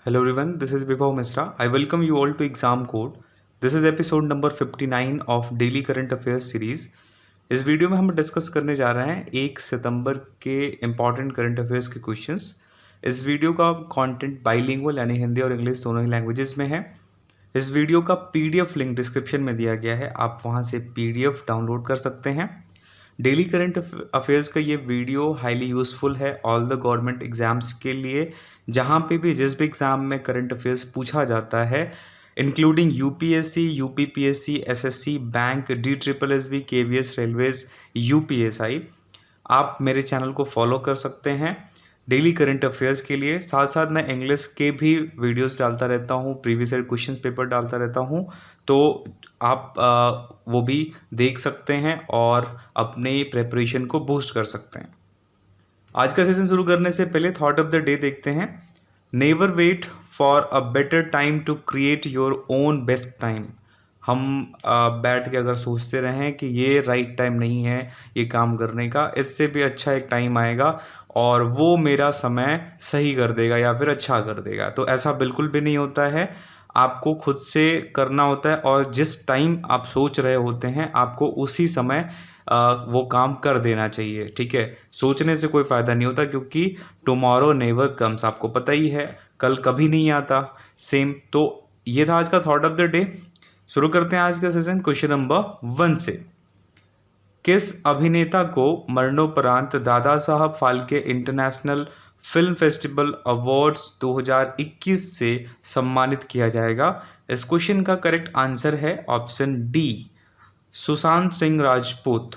Hello everyone, this is Vibhav Misra. I welcome you all to Exam Code. This is episode number 59 of Daily Current Affairs series. इस video में हम discuss करने जा रहे हैं 1 सितंबर के इम्पॉर्टेंट करंट अफेयर्स के क्वेश्चंस। इस वीडियो का कंटेंट बाइलिंगुअल यानी हिंदी और इंग्लिश दोनों ही लैंग्वेजेस में है। इस वीडियो का पीडीएफ लिंक डिस्क्रिप्शन में दिया गया है, आप वहां से पीडीएफ डाउनलोड कर सकते हैं। डेली करंट अफेयर्स का ये वीडियो हाईली यूज़फुल है ऑल द गवर्नमेंट एग्ज़ाम्स के लिए, जहाँ पे भी जिस भी एग्ज़ाम में करंट अफेयर्स पूछा जाता है, including UPSC, UPPSC, SSC, bank, DSSB, KVS, railways, UPSI. आप मेरे चैनल को फॉलो कर सकते हैं डेली करंट अफेयर्स के लिए। साथ साथ मैं इंग्लिश के भी वीडियोस डालता रहता हूँ, प्रीवियस ईयर क्वेश्चन पेपर डालता रहता हूँ, तो आप वो भी देख सकते हैं और अपने प्रेपरेशन को बूस्ट कर सकते हैं। आज का सेशन शुरू करने से पहले थॉट ऑफ द डे देखते हैं। Never wait for a better time to create your own best time. हम बैठ के अगर सोचते रहें कि ये राइट टाइम नहीं है ये काम करने का, इससे भी अच्छा एक टाइम आएगा और वो मेरा समय सही कर देगा या फिर अच्छा कर देगा, तो ऐसा बिल्कुल भी नहीं होता है। आपको खुद से करना होता है और जिस टाइम आप सोच रहे होते हैं आपको उसी समय वो काम कर देना चाहिए। ठीक है, सोचने से कोई फ़ायदा नहीं होता क्योंकि टुमारो नेवर कम्स, आपको पता ही है कल कभी नहीं आता। सेम, तो ये था आज का थॉट ऑफ द डे। शुरू करते हैं आज का सेशन क्वेश्चन नंबर 1 से। किस अभिनेता को मरणोपरांत दादा Saheb Phalke international film festival awards 2021 से सम्मानित किया जाएगा? इस क्वेश्चन का करेक्ट आंसर है ऑप्शन डी, सुशांत सिंह राजपूत।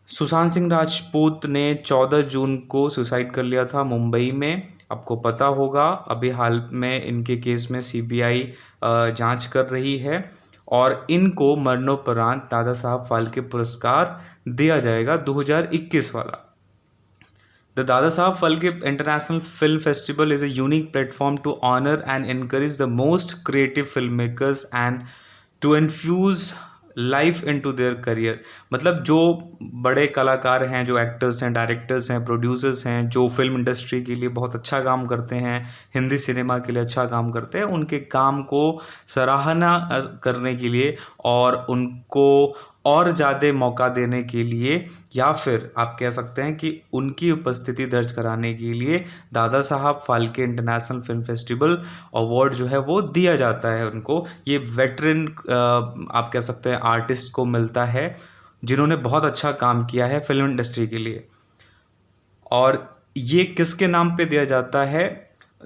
सुशांत सिंह राजपूत ने 14 जून को सुसाइड कर लिया था मुंबई में, आपको पता होगा। अभी हाल में इनके केस में सीबीआई जांच कर रही है और इनको मरणोपरांत दादा साहब फाल्के पुरस्कार दिया जाएगा 2021 वाला। The Dada Saheb Phalke International Film Festival is a unique platform to honor and encourage the most creative filmmakers and to infuse life into their career. मतलब जो बड़े कलाकार हैं, जो एक्टर्स हैं, डायरेक्टर्स हैं, प्रोड्यूसर्स हैं, जो फिल्म इंडस्ट्री के लिए बहुत अच्छा काम करते हैं, हिंदी सिनेमा के लिए अच्छा काम करते हैं, उनके काम को सराहना करने के लिए और उनको और ज़्यादा मौका देने के लिए, या फिर आप कह सकते हैं कि उनकी उपस्थिति दर्ज कराने के लिए दादा Saheb Phalke international film festival award जो है वो दिया जाता है उनको। ये वेटरन आप कह सकते हैं आर्टिस्ट को मिलता है जिन्होंने बहुत अच्छा काम किया है फिल्म इंडस्ट्री के लिए। और ये किसके नाम पे दिया जाता है?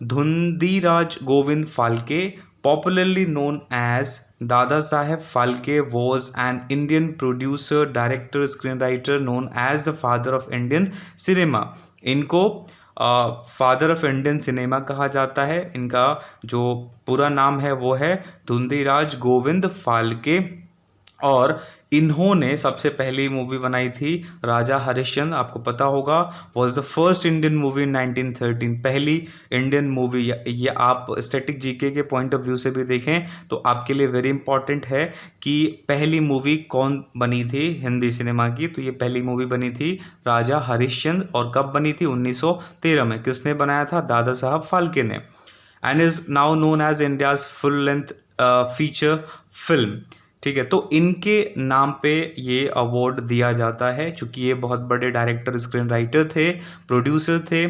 Dhundiraj Govind Phalke, popularly known as Dada Saheb Phalke, was an Indian producer, director, screenwriter known as the father of Indian cinema. इनको फादर ऑफ इंडियन सिनेमा कहा जाता है। इनका जो पूरा नाम है वो है धुंधीराज गोविंद फाल्के और इन्होंने सबसे पहली मूवी बनाई थी राजा हरिश्चंद्र, आपको पता होगा, was the first Indian movie इन 1913। पहली इंडियन मूवी। ये आप स्टैटिक जीके के पॉइंट ऑफ व्यू से भी देखें तो आपके लिए वेरी इंपॉर्टेंट है कि पहली मूवी कौन बनी थी हिंदी सिनेमा की। तो ये पहली मूवी बनी थी राजा हरिश्चंद्र, और कब बनी थी? 1913 में। किसने बनाया था? दादा साहब फाल्के ने। And is now known as India's full length feature film. ठीक है, तो इनके नाम पे ये अवार्ड दिया जाता है क्योंकि ये बहुत बड़े डायरेक्टर, स्क्रीन राइटर थे, प्रोड्यूसर थे,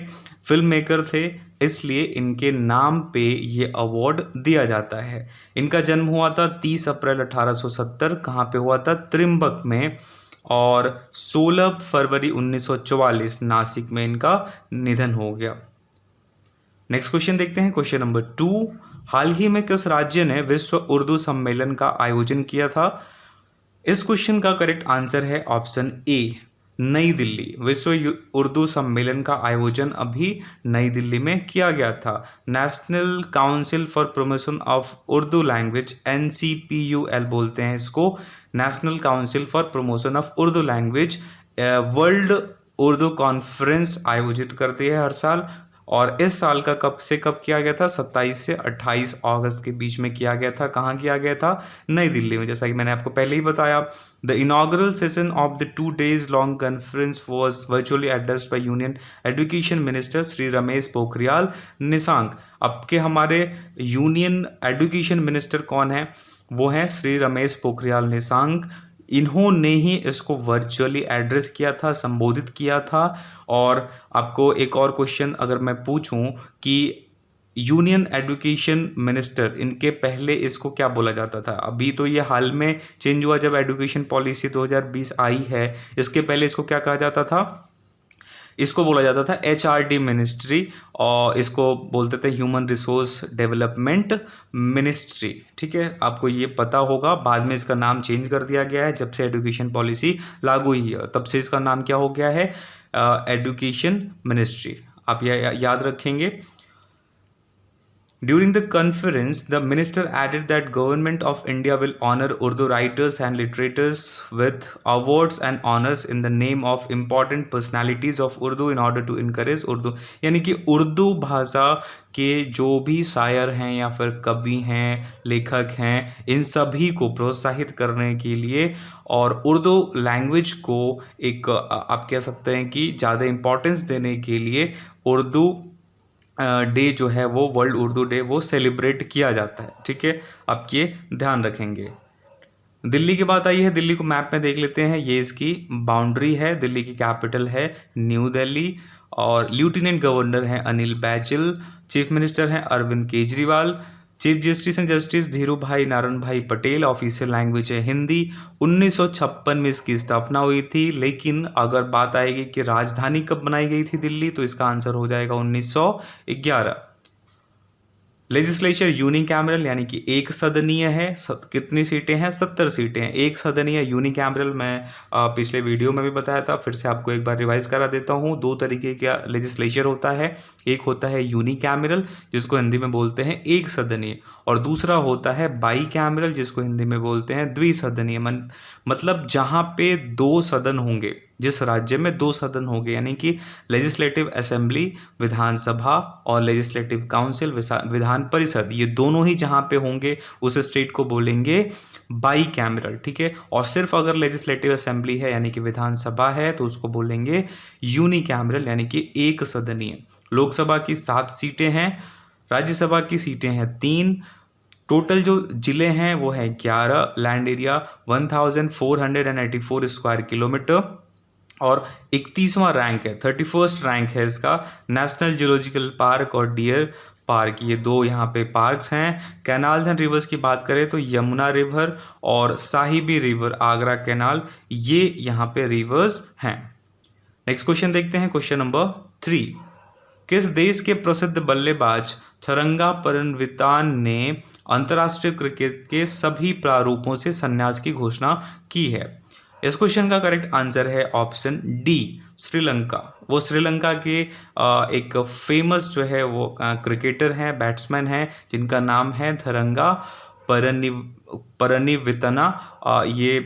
फिल्म मेकर थे, इसलिए इनके नाम पे ये अवार्ड दिया जाता है। इनका जन्म हुआ था 30 अप्रैल 1870। कहाँ पे हुआ था? त्रिम्बक में। और 16 फरवरी 1944 नासिक में इनका निधन हो गया। नेक्स्ट क्वेश्चन देखते हैं, क्वेश्चन नंबर 2। हाल ही में किस राज्य ने विश्व उर्दू सम्मेलन का आयोजन किया था? इस क्वेश्चन का करेक्ट आंसर है ऑप्शन ए, नई दिल्ली। विश्व उर्दू सम्मेलन का आयोजन अभी नई दिल्ली में किया गया था। National council for promotion of Urdu language, NCPUL बोलते हैं इसको, national council for promotion of Urdu language, world Urdu conference आयोजित करती है हर साल। और इस साल का कब से कब किया गया था, 27 से 28 अगस्त के बीच में किया गया था। कहाँ किया गया था, नई दिल्ली में, जैसा कि मैंने आपको पहले ही बताया। The inaugural session of the 2 days long conference was virtually addressed by union education minister Shri Ramesh Pokhriyal Nishank. अब के हमारे यूनियन एजुकेशन मिनिस्टर कौन है, वो हैं श्री रमेश पोखरियाल निशंक। इन्होंने ही इसको वर्चुअली एड्रेस किया था, संबोधित किया था। और आपको एक और क्वेश्चन अगर मैं पूछूं कि यूनियन एजुकेशन मिनिस्टर, इनके पहले इसको क्या बोला जाता था। अभी तो ये हाल में चेंज हुआ जब एजुकेशन पॉलिसी 2020 आई है। इसके पहले इसको क्या कहा जाता था, इसको बोला जाता था HRD मिनिस्ट्री, और इसको बोलते थे ह्यूमन रिसोर्स डेवलपमेंट मिनिस्ट्री। ठीक है, आपको ये पता होगा। बाद में इसका नाम चेंज कर दिया गया है जब से एजुकेशन पॉलिसी लागू हुई है, तब से इसका नाम क्या हो गया है, एजुकेशन मिनिस्ट्री। आप याद रखेंगे। During the conference, the minister added that government of India will honor Urdu writers and literators with awards and honors in the name of important personalities of Urdu in order to encourage Urdu। यानी कि उर्दू भाषा के जो भी शायर हैं या फिर कवि हैं, लेखक हैं, इन सभी को प्रोत्साहित करने के लिए और उर्दू लैंग्वेज को एक आप कह सकते हैं कि ज़्यादा इम्पोर्टेंस देने के लिए उर्दू डे जो है वो वर्ल्ड उर्दू डे वो सेलिब्रेट किया जाता है। ठीक है, आप ये ध्यान रखेंगे। दिल्ली की बात आई है, दिल्ली को मैप में देख लेते हैं। ये इसकी बाउंड्री है, दिल्ली की कैपिटल है न्यू दिल्ली, और लेफ्टिनेंट गवर्नर हैं अनिल बैजल, चीफ मिनिस्टर हैं Arvind Kejriwal, chief justice and justice Dhiru Bhai Narayan भाई पटेल, ऑफिशियल लैंग्वेज है हिंदी। 1956 में इसकी स्थापना हुई थी। लेकिन अगर बात आएगी कि राजधानी कब बनाई गई थी दिल्ली, तो इसका आंसर हो जाएगा 1911। लेजिस्लेचर यूनिकैमरल यानी कि एक सदनीय है। कितनी सीटें हैं, 70 सीटें हैं। एक सदनीय यूनिकैमरल मैं पिछले वीडियो में भी बताया था, फिर से आपको एक बार रिवाइज करा देता हूँ। दो तरीके का लेजिस्लेचर होता है, एक होता है यूनिकैमरल जिसको हिंदी में बोलते हैं एक सदनीय, और दूसरा होता है बाईकैमरल जिसको हिंदी में बोलते हैं द्विसदनीय। मतलब जहाँ पे दो सदन होंगे, जिस राज्य में दो सदन होंगे, यानी कि लेजिस्लेटिव असेंबली विधानसभा और लेजिस्लेटिव काउंसिल विधान परिषद, ये दोनों ही जहाँ पे होंगे उस स्टेट को बोलेंगे बाईकैमरल। ठीक है, और सिर्फ अगर लेजिस्लेटिव असेंबली है यानी कि विधानसभा है तो उसको बोलेंगे यूनिकैमरल यानी कि एक सदनीय। लोकसभा की 7 सीटें हैं, राज्यसभा की सीटें हैं 3। टोटल जो जिले हैं वो है 11, लैंड एरिया 1484 स्क्वायर किलोमीटर, और 31वां रैंक है, 31st रैंक है इसका नेशनल जूलॉजिकल पार्क और डियर पार्क। ये दो यहाँ पे पार्क्स हैं। कैनाल्स एंड रिवर्स की बात करें तो यमुना रिवर और साहिबी रिवर, आगरा कैनाल, ये यहाँ पे रिवर्स हैं। नेक्स्ट क्वेश्चन देखते हैं, क्वेश्चन नंबर 3। किस देश के प्रसिद्ध बल्लेबाज थरंगा परनवितान ने अंतर्राष्ट्रीय क्रिकेट के सभी प्रारूपों से संन्यास की घोषणा की है। इस क्वेश्चन का करेक्ट आंसर है ऑप्शन डी, श्रीलंका। वो श्रीलंका के एक फेमस जो है वो क्रिकेटर हैं, बैट्समैन हैं, जिनका नाम है थरंगा परनिवितना। ये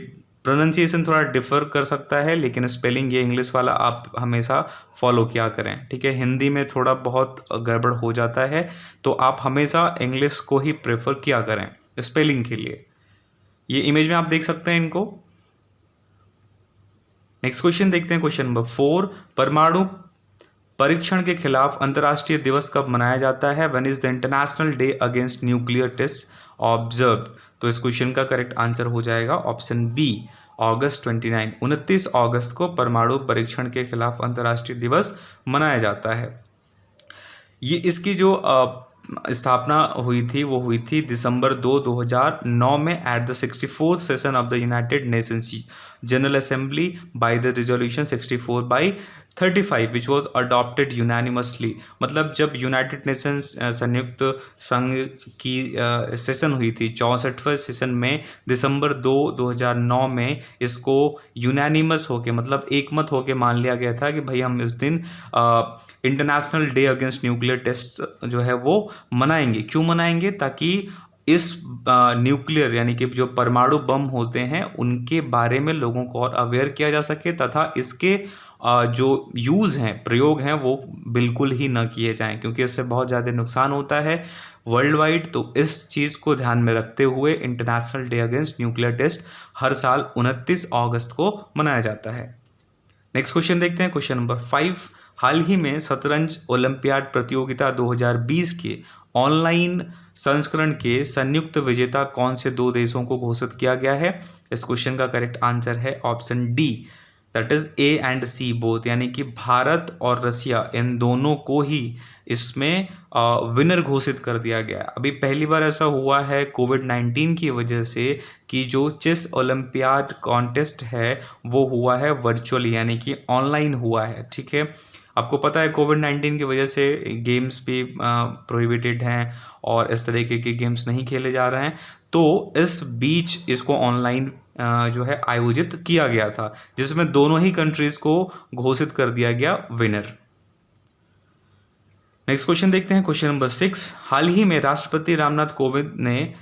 प्रोनाउंसिएशन थोड़ा डिफर कर सकता है, लेकिन स्पेलिंग ये इंग्लिश वाला आप हमेशा फॉलो किया करें। ठीक है, हिंदी में थोड़ा बहुत गड़बड़ हो जाता है, तो आप हमेशा इंग्लिश को ही प्रेफर किया करें स्पेलिंग के लिए। ये इमेज में आप देख सकते हैं इनको। नेक्स्ट क्वेश्चन देखते हैं, क्वेश्चन नंबर 4। परमाणु परीक्षण के खिलाफ अंतर्राष्ट्रीय दिवस कब मनाया जाता है? When is the international day against nuclear test observe? तो इस क्वेश्चन का करेक्ट आंसर हो जाएगा ऑप्शन बी, अगस्त 29, 29 अगस्त को परमाणु परीक्षण के खिलाफ अंतर्राष्ट्रीय दिवस मनाया जाता है। ये इसकी जो स्थापना हुई थी वो हुई थी दिसंबर 2, 2009 में at the 64th session of the United Nations general assembly by the resolution 64/35 which was adopted unanimously. मतलब जब यूनाइटेड नेशंस संयुक्त संघ की सेशन हुई थी 64वें सेशन में दिसंबर 2, 2009 में, इसको यूनानिमस होके मतलब एकमत होके मान लिया गया था कि भाई हम इस दिन international day against nuclear test जो है वो मनाएंगे। क्यों मनाएंगे? ताकि इस न्यूक्लियर यानी कि जो परमाणु बम होते हैं उनके बारे में लोगों को और अवेयर किया जा सके, तथा इसके जो यूज़ हैं, प्रयोग हैं, वो बिल्कुल ही न किए जाएं, क्योंकि इससे बहुत ज़्यादा नुकसान होता है वर्ल्ड वाइड। तो इस चीज़ को ध्यान में रखते हुए international day against nuclear test हर साल 29 अगस्त को मनाया जाता है। नेक्स्ट क्वेश्चन देखते हैं, क्वेश्चन नंबर 5। हाल ही में शतरंज ओलंपियाड प्रतियोगिता 2020 के ऑनलाइन संस्करण के संयुक्त विजेता कौन से दो देशों को घोषित किया गया है? इस क्वेश्चन का करेक्ट आंसर है option D, that is A and C both, यानी कि भारत और रसिया, इन दोनों को ही इसमें विनर घोषित कर दिया गया। अभी पहली बार ऐसा हुआ है कोविड-19 की वजह से कि जो चेस ओलंपियाड कॉन्टेस्ट है वो हुआ है वर्चुअली, यानी कि ऑनलाइन हुआ है। ठीक है, आपको पता है कोविड-19 की वजह से गेम्स भी प्रोहिबिटेड हैं और इस तरीके के गेम्स नहीं खेले जा रहे हैं। तो इस बीच इसको ऑनलाइन जो है आयोजित किया गया था, जिसमें दोनों ही कंट्रीज को घोषित कर दिया गया विनर। नेक्स्ट क्वेश्चन देखते हैं, क्वेश्चन नंबर 6। हाल ही में राष्ट्रपति रामनाथ कोविंद ने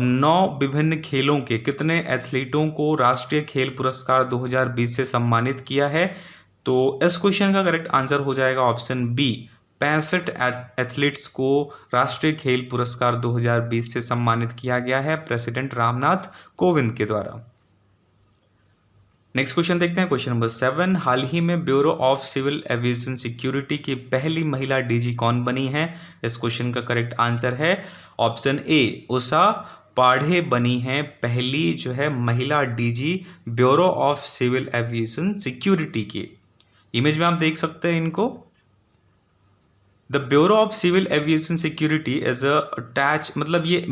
9 विभिन्न खेलों के कितने एथलीटों को राष्ट्रीय खेल पुरस्कार 2020 से सम्मानित किया है? तो इस क्वेश्चन का करेक्ट आंसर हो जाएगा ऑप्शन बी, 65 एथलीट्स को राष्ट्रीय खेल पुरस्कार 2020 से सम्मानित किया गया है प्रेसिडेंट रामनाथ कोविंद के द्वारा। नेक्स्ट क्वेश्चन देखते हैं, क्वेश्चन नंबर 7। हाल ही में bureau of civil aviation security की पहली महिला डीजी कौन बनी है? इस क्वेश्चन का करेक्ट आंसर है ऑप्शन ए, उषा पाढ़े बनी है पहली जो है महिला DG bureau of civil aviation security की। इमेज में आप देख सकते हैं इनको। The bureau of civil aviation security is attach, मतलब ये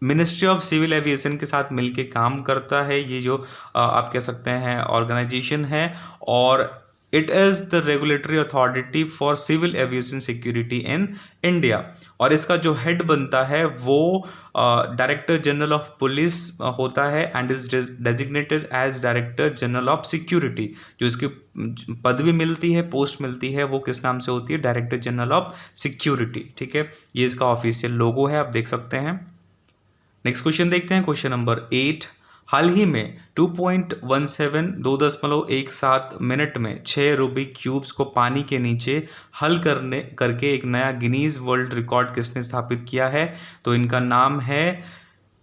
मिनिस्ट्री ऑफ सिविल एविएशन के साथ मिलके काम करता है। ये जो आप कह सकते हैं ऑर्गेनाइजेशन है, और it is the regulatory authority for civil aviation security in India. और इसका जो हेड बनता है वो डायरेक्टर जनरल ऑफ पुलिस होता है and is designated as director general of security. जो इसकी पदवी मिलती है, पोस्ट मिलती है, वो किस नाम से होती है? Director general of security. ठीक है, ये इसका ऑफिशियल लोगो है, आप देख सकते हैं। नेक्स्ट क्वेश्चन देखते हैं, क्वेश्चन नंबर 8। हाल ही में 2.17 मिनट में 6 रूबिक क्यूब्स को पानी के नीचे हल करके एक नया गिनीज वर्ल्ड रिकॉर्ड किसने स्थापित किया है? तो इनका नाम है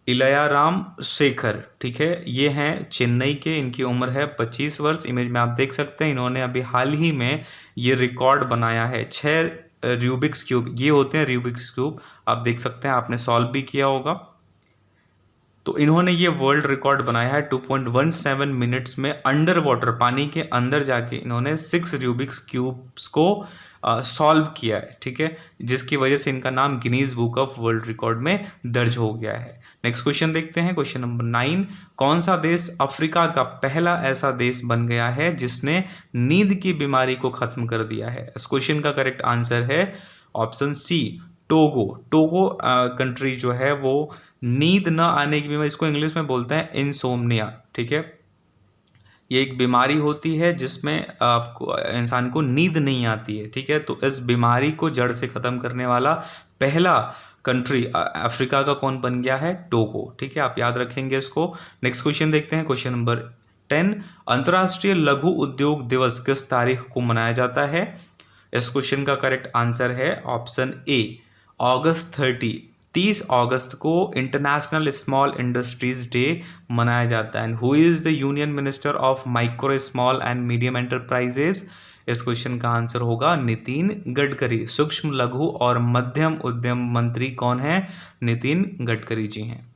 इलयाराम शेखर। ठीक है, ये हैं चेन्नई के, इनकी उम्र है 25 वर्ष। इमेज में आप देख सकते हैं इन्होंने अभी हाल ही में ये रिकॉर्ड बनाया है। 6 रूबिक्स क्यूब, ये होते हैं रूबिक्स क्यूब, आप देख सकते हैं, आपने सॉल्व भी किया होगा। तो इन्होंने ये वर्ल्ड रिकॉर्ड बनाया है 2.17 मिनट्स में अंडर वाटर, पानी के अंदर जाके इन्होंने 6 रूबिक्स क्यूब्स को सॉल्व किया है। ठीक है, जिसकी वजह से इनका नाम Guinness book of world record में दर्ज हो गया है। नेक्स्ट क्वेश्चन देखते हैं, क्वेश्चन नंबर 9। कौन सा देश अफ्रीका का पहला ऐसा देश बन गया है जिसने नींद की बीमारी को खत्म कर दिया है? इस क्वेश्चन का करेक्ट आंसर है option C, Togo. Togo country जो है वो नींद न आने की बीमारी, इसको इंग्लिश में बोलते हैं इंसोम्निया। ठीक है, ये एक बीमारी होती है जिसमें आपको इंसान को नींद नहीं आती है। ठीक है, तो इस बीमारी को जड़ से ख़त्म करने वाला पहला कंट्री अफ्रीका का कौन बन गया है? टोगो। ठीक है, आप याद रखेंगे इसको। नेक्स्ट क्वेश्चन देखते हैं, क्वेश्चन नंबर 10। अंतर्राष्ट्रीय लघु उद्योग दिवस किस तारीख को मनाया जाता है? इस क्वेश्चन का करेक्ट आंसर है ऑप्शन ए, अगस्त 30 अगस्त को इंटरनेशनल स्मॉल इंडस्ट्रीज डे मनाया जाता है। And who is the union minister of micro small and medium enterprises? इस क्वेश्चन का आंसर होगा नितिन गडकरी। सूक्ष्म लघु और मध्यम उद्यम मंत्री कौन है? नितिन गडकरी जी हैं।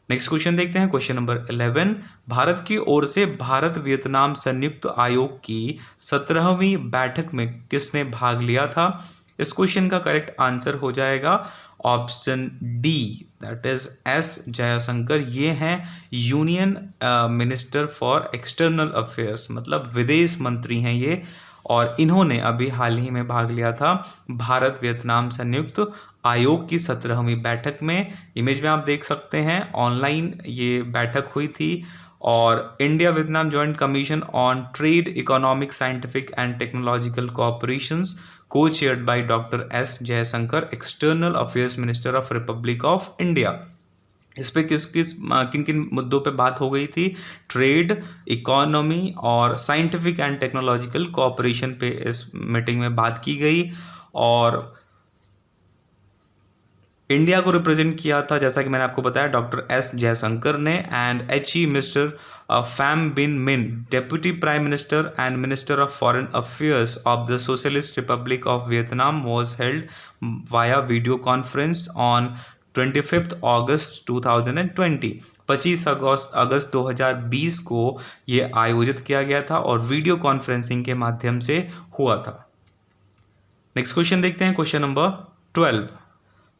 नेक्स्ट क्वेश्चन देखते हैं, क्वेश्चन नंबर 11। भारत की ओर से भारत वियतनाम संयुक्त आयोग की 17वीं बैठक में किसने भाग लिया था? इस क्वेश्चन का करेक्ट आंसर हो जाएगा option D, that is S Jaishankar. ये हैं union minister for external affairs, मतलब विदेश मंत्री हैं ये, और इन्होंने अभी हाल ही में भाग लिया था भारत वियतनाम संयुक्त आयोग की 17वीं बैठक में। इमेज में आप देख सकते हैं, ऑनलाइन ये बैठक हुई थी। और India Vietnam joint commission on trade, economic, scientific and technological cooperations, co-chaired by Dr. S. Jayasankar, External Affairs Minister of Republic of India. इस पे किन किन मुद्दों पे बात हो गई थी? ट्रेड, इकोनॉमी और साइंटिफिक एंड टेक्नोलॉजिकल कोऑपरेशन पे इस मीटिंग में बात की गई। और इंडिया को रिप्रेजेंट किया था, जैसा कि मैंने आपको बताया, डॉक्टर एस जयशंकर ने। एंड एच मिस्टर फैम बिन मिन, deputy prime minister and minister of foreign affairs of the socialist Republic of Vietnam was held via video conference on 25 अगस्त 2020। 25 अगस्त 2020 को ये आयोजित किया गया था और वीडियो कॉन्फ्रेंसिंग के माध्यम से हुआ था। नेक्स्ट क्वेश्चन देखते हैं, क्वेश्चन नंबर 12।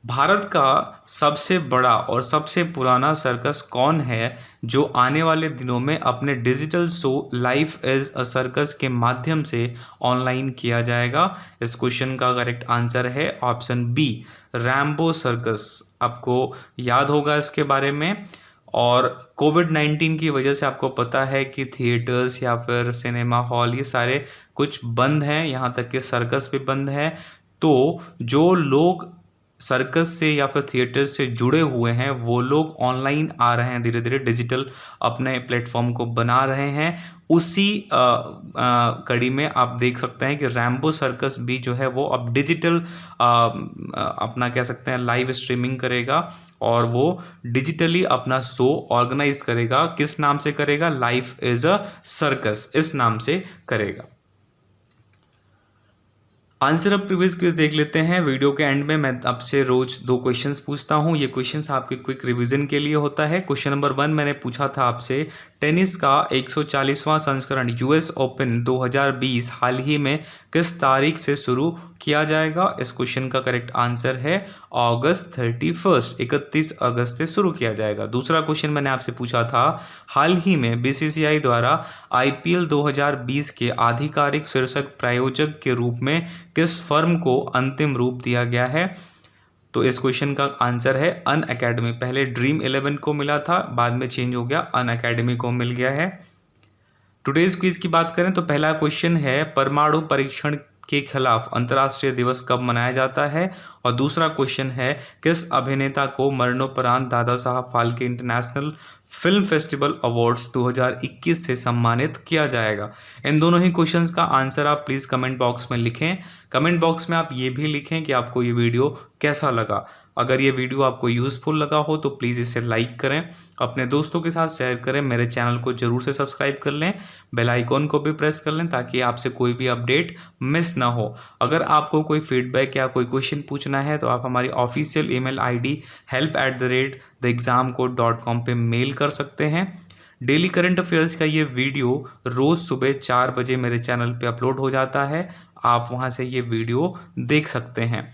भारत का सबसे बड़ा और सबसे पुराना सर्कस कौन है जो आने वाले दिनों में अपने digital show life is a circus के माध्यम से ऑनलाइन किया जाएगा? इस क्वेश्चन का करेक्ट आंसर है ऑप्शन बी, रैम्बो सर्कस। आपको याद होगा इसके बारे में। और कोविड-19 की वजह से आपको पता है कि थिएटर्स या फिर सिनेमा हॉल ये सारे कुछ बंद हैं, यहाँ तक कि सर्कस भी बंद है। तो जो लोग सर्कस से या फिर थिएटर से जुड़े हुए हैं वो लोग ऑनलाइन आ रहे हैं, धीरे धीरे डिजिटल अपने प्लेटफॉर्म को बना रहे हैं। उसी कड़ी में आप देख सकते हैं कि रैम्बो सर्कस भी जो है वो अब डिजिटल अपना कह सकते हैं लाइव स्ट्रीमिंग करेगा और वो डिजिटली अपना शो ऑर्गेनाइज करेगा। किस नाम से करेगा? लाइफ इज अ सर्कस, इस नाम से करेगा। आंसर ऑफ प्रीवियस क्विज देख लेते हैं। वीडियो के एंड में मैं आपसे रोज 2 क्वेश्चंस पूछता हूं। ये क्वेश्चंस आपके क्विक रिवीजन के लिए होता है। क्वेश्चन नंबर 1 मैंने पूछा था आपसे, टेनिस का 140वां संस्करण यूएस ओपन 2020 हाल ही में किस तारीख से शुरू किया जाएगा? इस क्वेश्चन का करेक्ट आंसर है अगस्त 31, 31 अगस्त से शुरू किया जाएगा। दूसरा क्वेश्चन मैंने आपसे पूछा था, हाल ही में बीसीसीआई द्वारा आईपीएल 2020 के आधिकारिक शीर्षक प्रायोजक के रूप में किस फर्म को अंतिम रूप दिया गया है? तो इस क्वेश्चन का आंसर है अन अकेडमी। पहले ड्रीम 11 को मिला था, बाद में चेंज हो गया, अन अकेडमी को मिल गया है। टुडेज क्विज की बात करें तो पहला क्वेश्चन है, परमाणु परीक्षण के खिलाफ अंतर्राष्ट्रीय दिवस कब मनाया जाता है? और दूसरा क्वेश्चन है, किस अभिनेता को मरणोपरांत दादा Saheb Phalke international film festival awards 2021 से सम्मानित किया जाएगा? इन दोनों ही क्वेश्चंस का आंसर आप प्लीज़ कमेंट बॉक्स में लिखें। कमेंट बॉक्स में आप ये भी लिखें कि आपको ये वीडियो कैसा लगा। अगर ये वीडियो आपको यूज़फुल लगा हो तो प्लीज़ इसे लाइक करें, अपने दोस्तों के साथ शेयर करें, मेरे चैनल को जरूर से सब्सक्राइब कर लें, बेल आइकॉन को भी प्रेस कर लें ताकि आपसे कोई भी अपडेट मिस ना हो। अगर आपको कोई फीडबैक या कोई क्वेश्चन पूछना है तो आप हमारी ऑफिशियल ईमेल आईडी help@theexamcode.com पे मेल कर सकते हैं। डेली करंट अफेयर्स का ये वीडियो रोज़ सुबह 4 बजे मेरे चैनल पे अपलोड हो जाता है, आप वहाँ से ये वीडियो देख सकते हैं।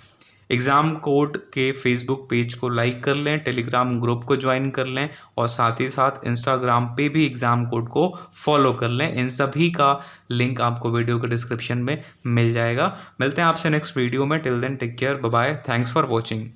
एग्ज़ाम कोड के फेसबुक पेज को लाइक कर लें, टेलीग्राम ग्रुप को ज्वाइन कर लें और साथ ही साथ इंस्टाग्राम पे भी एग्ज़ाम कोड को फॉलो कर लें। इन सभी का लिंक आपको वीडियो के डिस्क्रिप्शन में मिल जाएगा। मिलते हैं आपसे नेक्स्ट वीडियो में। Till then take care, bye bye, thanks for watching.